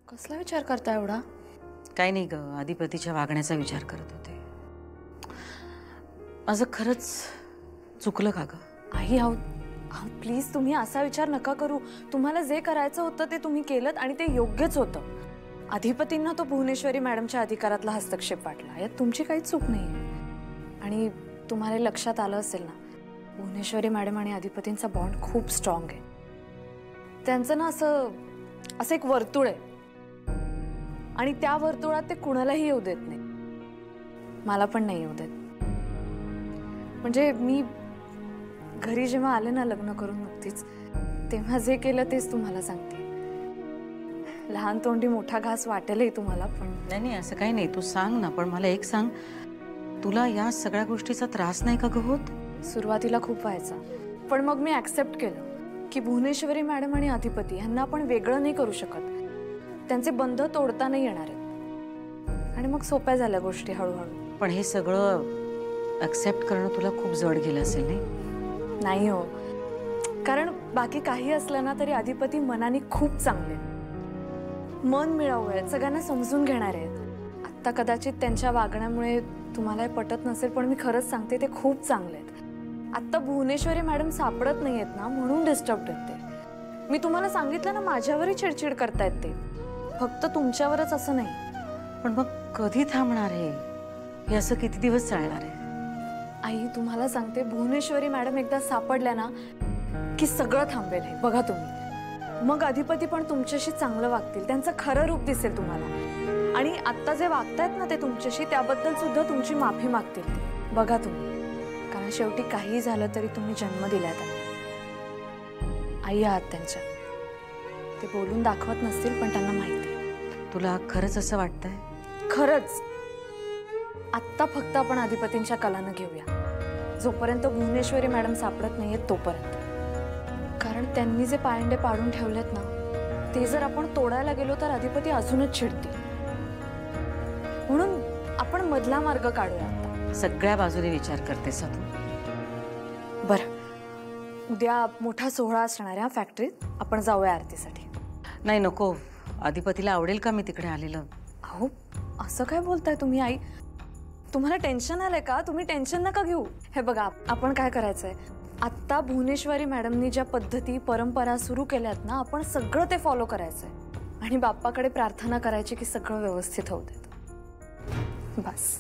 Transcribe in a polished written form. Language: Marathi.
कसला विचार करता एवढा? काही नाही ग, अधिपतीच्या वागण्याचा विचार करत होते. माझं खरंच चुकलं का ग? आई आहो प्लीज तुम्ही असा विचार नका करू. तुम्हाला जे करायचं होतं ते तुम्ही केलंत आणि ते योग्यच होतं. अधिपतींना तो भुवनेश्वरी मॅडमच्या अधिकारातला हस्तक्षेप वाटला, यात तुमची काहीच चूक नाही. आणि तुम्हाला लक्षात आलं असेल ना, भुवनेश्वरी मॅडम आणि अधिपतींचा बॉन्ड खूप स्ट्रॉंग आहे. त्यांचं ना असं एक वर्तुळ आहे आणि त्या वर्तुळात ते कुणालाही येऊ देत नाही. मला पण नाही येऊ देत. म्हणजे मी घरी जेव्हा आले ना लग्न करून नुकतीच, तेव्हा जे केलं तेच तुम्हाला सांगते. लहान तोंडी मोठा घास वाटेलही तुम्हाला, पण नाही असं काही नाही. तू सांग ना, पण मला एक सांग, तुला या सगळ्या गोष्टीचा त्रास नाही का ग होत? सुरुवातीला खूप व्हायचा, पण मग मी ऍक्सेप्ट केलं की भुवनेश्वरी मॅडम आणि अधिपती यांना आपण वेगळं नाही करू शकत. त्यांचे बंध तोडता नाही येणार आहेत. आणि मग सोप्या झाल्या गोष्टी हळूहळू. पण हे सगळं ऍक्सेप्ट करणं तुला खूप जड गेलं असेल नाही? नाही हो, कारण बाकी काही असलं ना तरी अधिपती मनाने खूप चांगले, मन मिळावू आहेत, सगळ्यांना समजून घेणार आहेत. आत्ता कदाचित त्यांच्या वागण्यामुळे तुम्हाला पटत नसेल, पण मी खरंच सांगते ते खूप चांगले आहेत. आत्ता भुवनेश्वरी मॅडम सापडत नाही आहेत ना, म्हणून डिस्टर्ब आहेत ते. मी तुम्हाला सांगितलं ना, माझ्यावरही चिडचिड करतायत ते, फक्त तुमच्यावरच असं नाही. पण मग कधी थांबणार हे असं किती दिवस चालणार आहे? आई तुम्हाला सांगते, भुवनेश्वरी मॅडम एकदा सापडल्या ना की सगळं थांबेल. हे बघा तुम्ही, मग अधिपती पण तुमच्याशी चांगलं वागतील, त्यांचं खरं रूप दिसेल तुम्हाला. आणि आत्ता जे वागतायत ना ते तुमच्याशी, त्याबद्दल सुद्धा तुमची माफी मागतील ते. बघा तुम्ही, कारण शेवटी काही झालं तरी तुम्ही जन्म दिलाय त्यांना. आई आहात त्यांच्या. ते बोलून दाखवत नसतील, पण त्यांना माहिती आहे. तुला खरंच असं वाटतंय? खरंच. आत्ता फक्त आपण अधिपतींच्या कलानं घेऊया, जोपर्यंत भुवनेश्वरी मॅडम सापडत नाहीयेत तोपर्यंत. कारण त्यांनी जे पायंडे पाडून ठेवलेत ना, ते जर आपण तोडायला गेलो तर अधिपती अजूनच चिडतील. म्हणून आपण मधला मार्ग काढूया. सगळ्या बाजूने विचार करतेस तू? बरं, उद्या मोठा सोहळा असणार आहे फॅक्टरीत, आपण जाऊया आरतीसाठी. नाही नको, अधिपतीला आवडेल का मी तिकडे आलेलं? अहो असं काय बोलताय तुम्ही आई? तुम्हाला टेन्शन आलंय का? तुम्ही टेन्शन नका घेऊ. हे बघा, आपण काय करायचंय, आत्ता भुवनेश्वरी मॅडमनी ज्या पद्धती परंपरा सुरू केल्यात ना, आपण सगळं ते फॉलो करायचंय आणि बाप्पाकडे प्रार्थना करायची की सगळं व्यवस्थित होऊ देत. बस.